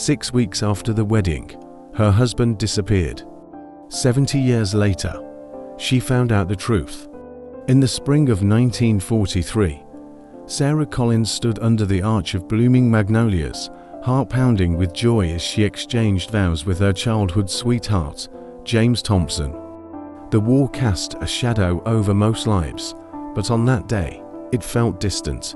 6 weeks after the wedding, her husband disappeared. 70 years later, she found out the truth. In the spring of 1943, Sarah Collins stood under the arch of blooming magnolias, heart pounding with joy as she exchanged vows with her childhood sweetheart, James Thompson. The war cast a shadow over most lives, but on that day, it felt distant.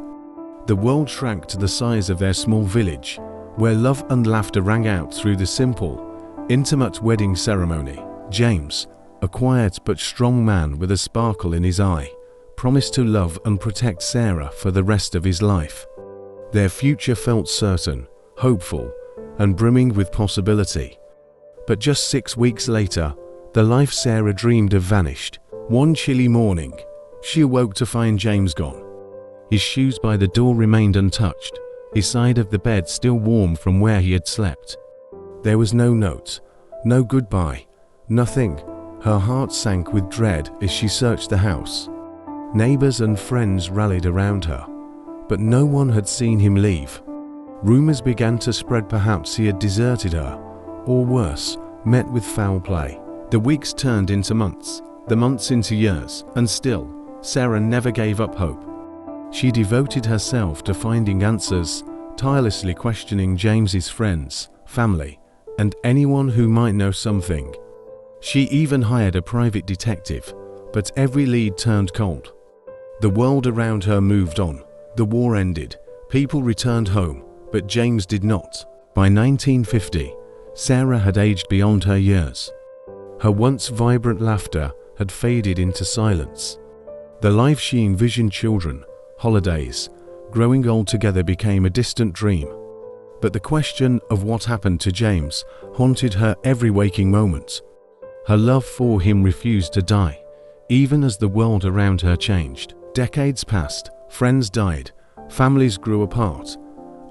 The world shrank to the size of their small village, where love and laughter rang out through the simple, intimate wedding ceremony. James, a quiet but strong man with a sparkle in his eye, promised to love and protect Sarah for the rest of his life. Their future felt certain, hopeful, and brimming with possibility. But just 6 weeks later, the life Sarah dreamed of vanished. One chilly morning, she awoke to find James gone. His shoes by the door remained untouched, his side of the bed still warm from where he had slept. There was no note, no goodbye, nothing. Her heart sank with dread as she searched the house. Neighbors and friends rallied around her, but no one had seen him leave. Rumors began to spread perhaps he had deserted her, or worse, met with foul play. The weeks turned into months, the months into years, and still, Sarah never gave up hope. She devoted herself to finding answers, tirelessly questioning James's friends, family, and anyone who might know something. She even hired a private detective, but every lead turned cold. The world around her moved on. The war ended. People returned home, but James did not. By 1950, Sarah had aged beyond her years. Her once vibrant laughter had faded into silence. The life she envisioned, children, holidays, growing old together, became a distant dream. But the question of what happened to James haunted her every waking moment. Her love for him refused to die, even as the world around her changed. Decades passed, friends died, families grew apart,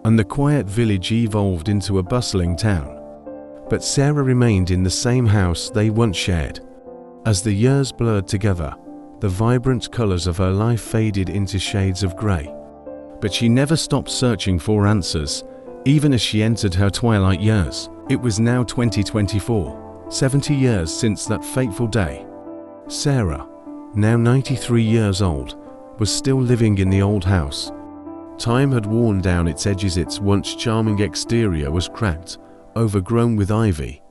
and the quiet village evolved into a bustling town. But Sarah remained in the same house they once shared. As the years blurred together, the vibrant colors of her life faded into shades of gray. But she never stopped searching for answers, even as she entered her twilight years. It was now 2024, 70 years since that fateful day. Sarah, now 93 years old, was still living in the old house. Time had worn down its edges, its once charming exterior was cracked, overgrown with ivy,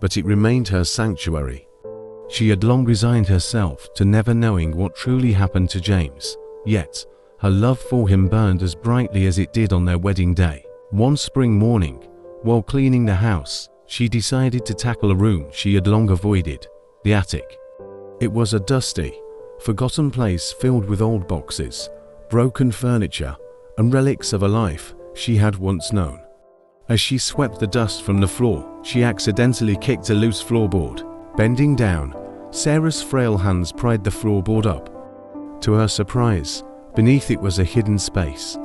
but it remained her sanctuary. She had long resigned herself to never knowing what truly happened to James, yet her love for him burned as brightly as it did on their wedding day. One spring morning, while cleaning the house, she decided to tackle a room she had long avoided, the attic. It was a dusty, forgotten place filled with old boxes, broken furniture, and relics of a life she had once known. As she swept the dust from the floor, she accidentally kicked a loose floorboard. Bending down, Sarah's frail hands pried the floorboard up. To her surprise, beneath it was a hidden space.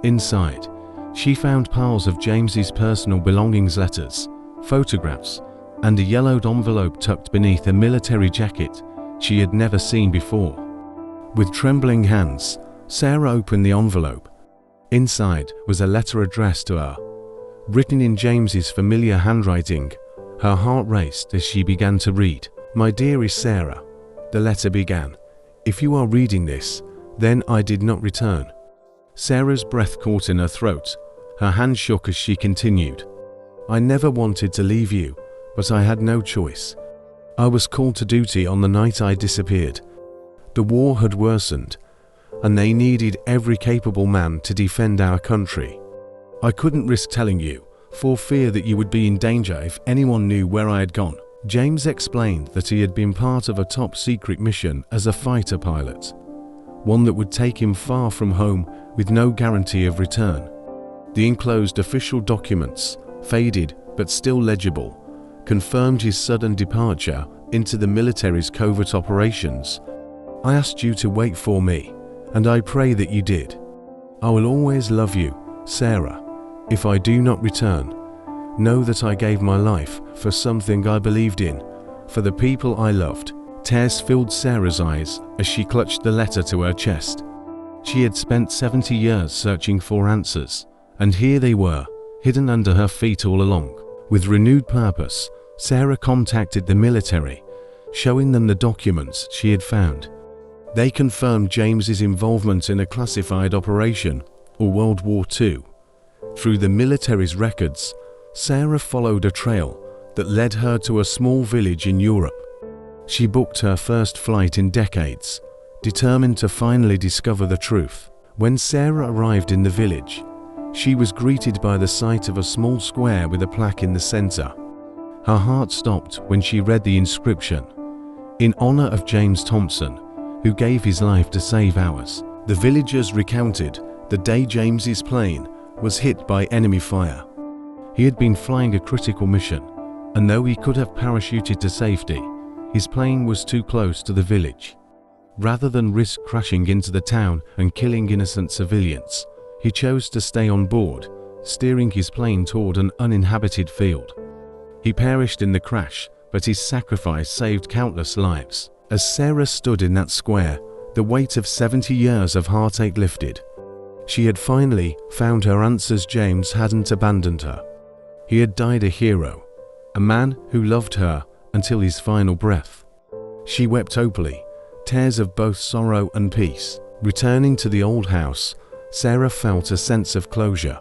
Inside, she found piles of James's personal belongings, letters, photographs, and a yellowed envelope tucked beneath a military jacket she had never seen before. With trembling hands, Sarah opened the envelope. Inside was a letter addressed to her, written in James's familiar handwriting. Her heart raced as she began to read. "My dearest Sarah," the letter began, "if you are reading this, then I did not return." Sarah's breath caught in her throat. Her hand shook as she continued. "I never wanted to leave you, but I had no choice. I was called to duty on the night I disappeared. The war had worsened, and they needed every capable man to defend our country. I couldn't risk telling you, for fear that you would be in danger if anyone knew where I had gone." James explained that he had been part of a top-secret mission as a fighter pilot, one that would take him far from home with no guarantee of return. The enclosed official documents, faded but still legible, confirmed his sudden departure into the military's covert operations. "I asked you to wait for me, and I pray that you did. I will always love you, Sarah. If I do not return, know that I gave my life for something I believed in, for the people I loved." Tears filled Sarah's eyes as she clutched the letter to her chest. She had spent 70 years searching for answers, and here they were, hidden under her feet all along. With renewed purpose, Sarah contacted the military, showing them the documents she had found. They confirmed James's involvement in a classified operation, or World War II. Through the military's records, Sarah followed a trail that led her to a small village in Europe. She booked her first flight in decades, determined to finally discover the truth. When Sarah arrived in the village, she was greeted by the sight of a small square with a plaque in the center. Her heart stopped when she read the inscription, "In honor of James Thompson, who gave his life to save ours." The villagers recounted the day James's plane was hit by enemy fire. He had been flying a critical mission, and though he could have parachuted to safety, his plane was too close to the village. Rather than risk crashing into the town and killing innocent civilians, he chose to stay on board, steering his plane toward an uninhabited field. He perished in the crash, but his sacrifice saved countless lives. As Sarah stood in that square, the weight of 70 years of heartache lifted. She had finally found her answers. James hadn't abandoned her. He had died a hero, a man who loved her until his final breath. She wept openly, tears of both sorrow and peace. Returning to the old house, Sarah felt a sense of closure.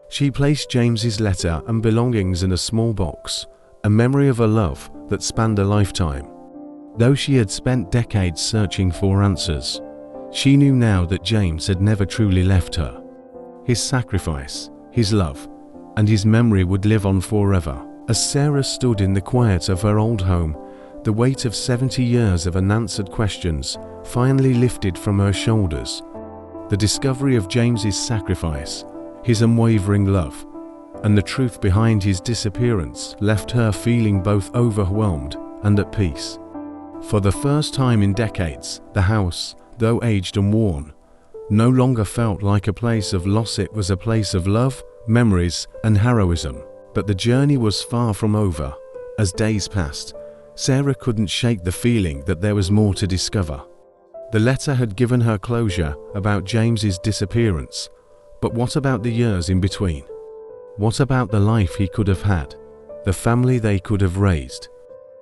She placed James's letter and belongings in a small box, a memory of a love that spanned a lifetime. Though she had spent decades searching for answers, she knew now that James had never truly left her. His sacrifice, his love, and his memory would live on forever. As Sarah stood in the quiet of her old home, the weight of 70 years of unanswered questions finally lifted from her shoulders. The discovery of James's sacrifice, his unwavering love, and the truth behind his disappearance left her feeling both overwhelmed and at peace. For the first time in decades, the house, though aged and worn, no longer felt like a place of loss. It was a place of love, memories, and heroism. But the journey was far from over. As days passed, Sarah couldn't shake the feeling that there was more to discover. The letter had given her closure about James's disappearance, but what about the years in between? What about the life he could have had, the family they could have raised?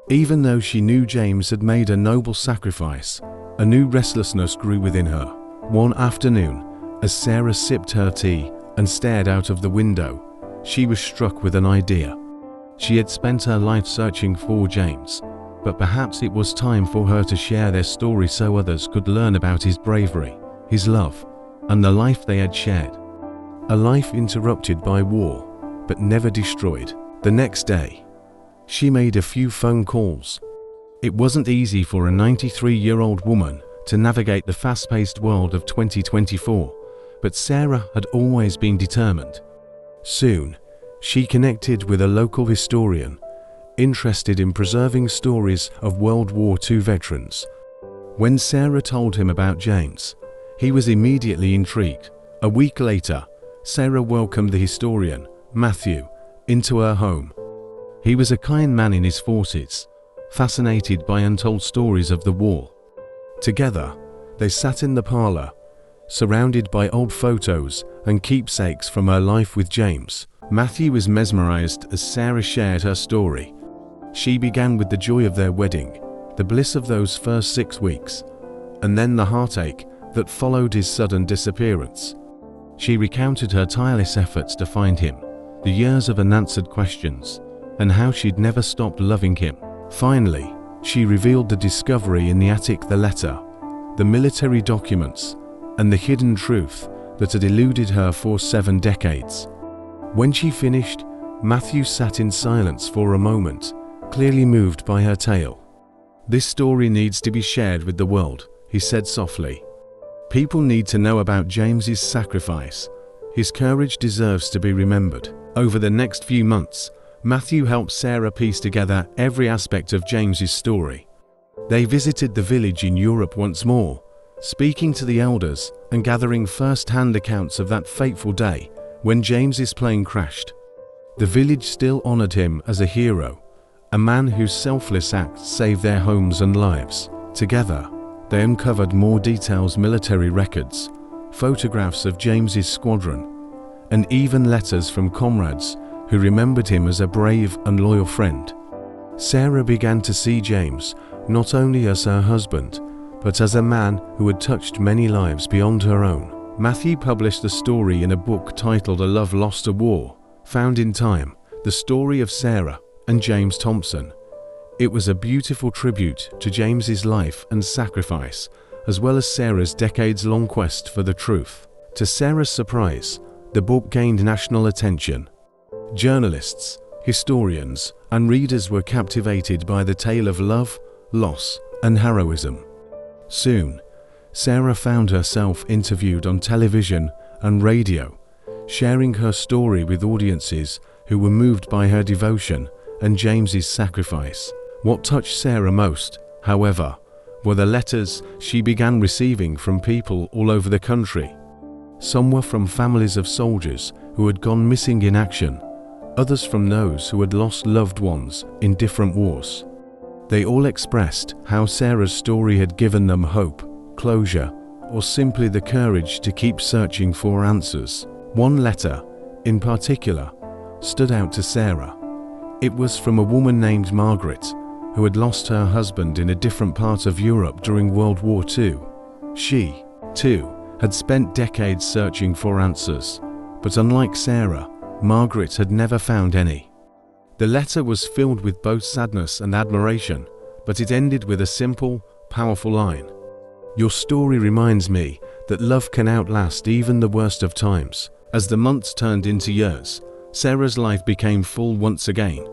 Even though she knew James had made a noble sacrifice, a new restlessness grew within her. One afternoon, as Sarah sipped her tea and stared out of the window, she was struck with an idea. She had spent her life searching for James, but perhaps it was time for her to share their story so others could learn about his bravery, his love, and the life they had shared. A life interrupted by war, but never destroyed. The next day, she made a few phone calls. It wasn't easy for a 93-year-old woman to navigate the fast-paced world of 2024, but Sarah had always been determined. Soon, she connected with a local historian, interested in preserving stories of World War II veterans. When Sarah told him about James, he was immediately intrigued. A week later, Sarah welcomed the historian, Matthew, into her home. He was a kind man in his 40s, fascinated by untold stories of the war. Together, they sat in the parlor, surrounded by old photos and keepsakes from her life with James. Matthew was mesmerized as Sarah shared her story. She began with the joy of their wedding, the bliss of those first 6 weeks, and then the heartache that followed his sudden disappearance. She recounted her tireless efforts to find him, the years of unanswered questions, and how she'd never stopped loving him. Finally, she revealed the discovery in the attic: the letter, the military documents, and the hidden truth that had eluded her for 7 decades. When she finished, Matthew sat in silence for a moment, clearly moved by her tale. "This story needs to be shared with the world," he said softly. "People need to know about James's sacrifice. His courage deserves to be remembered." Over the next few months, Matthew helped Sarah piece together every aspect of James's story. They visited the village in Europe once more, speaking to the elders and gathering first-hand accounts of that fateful day when James's plane crashed. The village still honored him as a hero, a man whose selfless acts saved their homes and lives. Together, they uncovered more details: military records, photographs of James's squadron, and even letters from comrades who remembered him as a brave and loyal friend. Sarah began to see James not only as her husband, but as a man who had touched many lives beyond her own. Matthew published the story in a book titled A Love Lost to War, found in Time, the story of Sarah and James Thompson. It was a beautiful tribute to James's life and sacrifice, as well as Sarah's decades-long quest for the truth. To Sarah's surprise, the book gained national attention. Journalists, historians, and readers were captivated by the tale of love, loss, and heroism. Soon, Sarah found herself interviewed on television and radio, sharing her story with audiences who were moved by her devotion and James's sacrifice. What touched Sarah most, however, were the letters she began receiving from people all over the country. Some were from families of soldiers who had gone missing in action, others from those who had lost loved ones in different wars. They all expressed how Sarah's story had given them hope, closure, or simply the courage to keep searching for answers. One letter, in particular, stood out to Sarah. It was from a woman named Margaret, who had lost her husband in a different part of Europe during World War II. She, too, had spent decades searching for answers, but unlike Sarah, Margaret had never found any. The letter was filled with both sadness and admiration, but it ended with a simple, powerful line. "Your story reminds me that love can outlast even the worst of times." As the months turned into years, Sarah's life became full once again.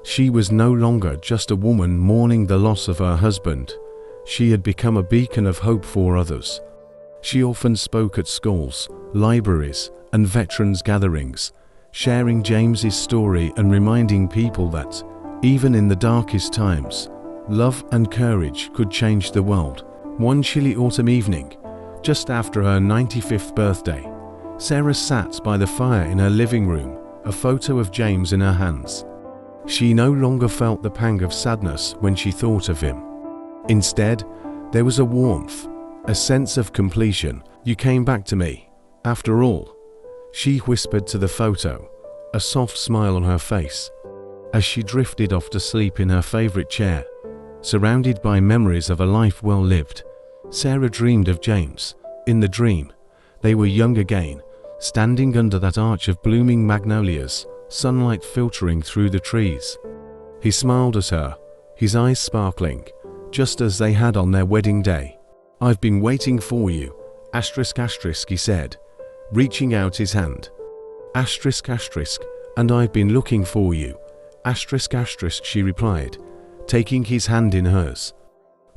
She was no longer just a woman mourning the loss of her husband. She had become a beacon of hope for others. She often spoke at schools, libraries, and veterans gatherings, sharing James's story and reminding people that, even in the darkest times, love and courage could change the world. One chilly autumn evening, just after her 95th birthday, Sarah sat by the fire in her living room, a photo of James in her hands. She no longer felt the pang of sadness when she thought of him. Instead, there was a warmth, a sense of completion. "You came back to me, after all," she whispered to the photo, a soft smile on her face. As she drifted off to sleep in her favorite chair, surrounded by memories of a life well lived, Sarah dreamed of James. In the dream, they were young again, standing under that arch of blooming magnolias, sunlight filtering through the trees. He smiled at her, his eyes sparkling, just as they had on their wedding day. "I've been waiting for you, ***, he said, reaching out his hand. ***, and I've been looking for you, ***, she replied, taking his hand in hers.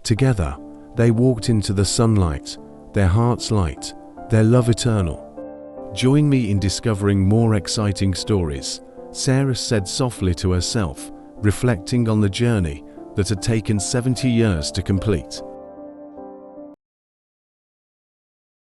Together, they walked into the sunlight, their hearts light, their love eternal. "Join me in discovering more exciting stories," Sarah said softly to herself, reflecting on the journey that had taken 70 years to complete.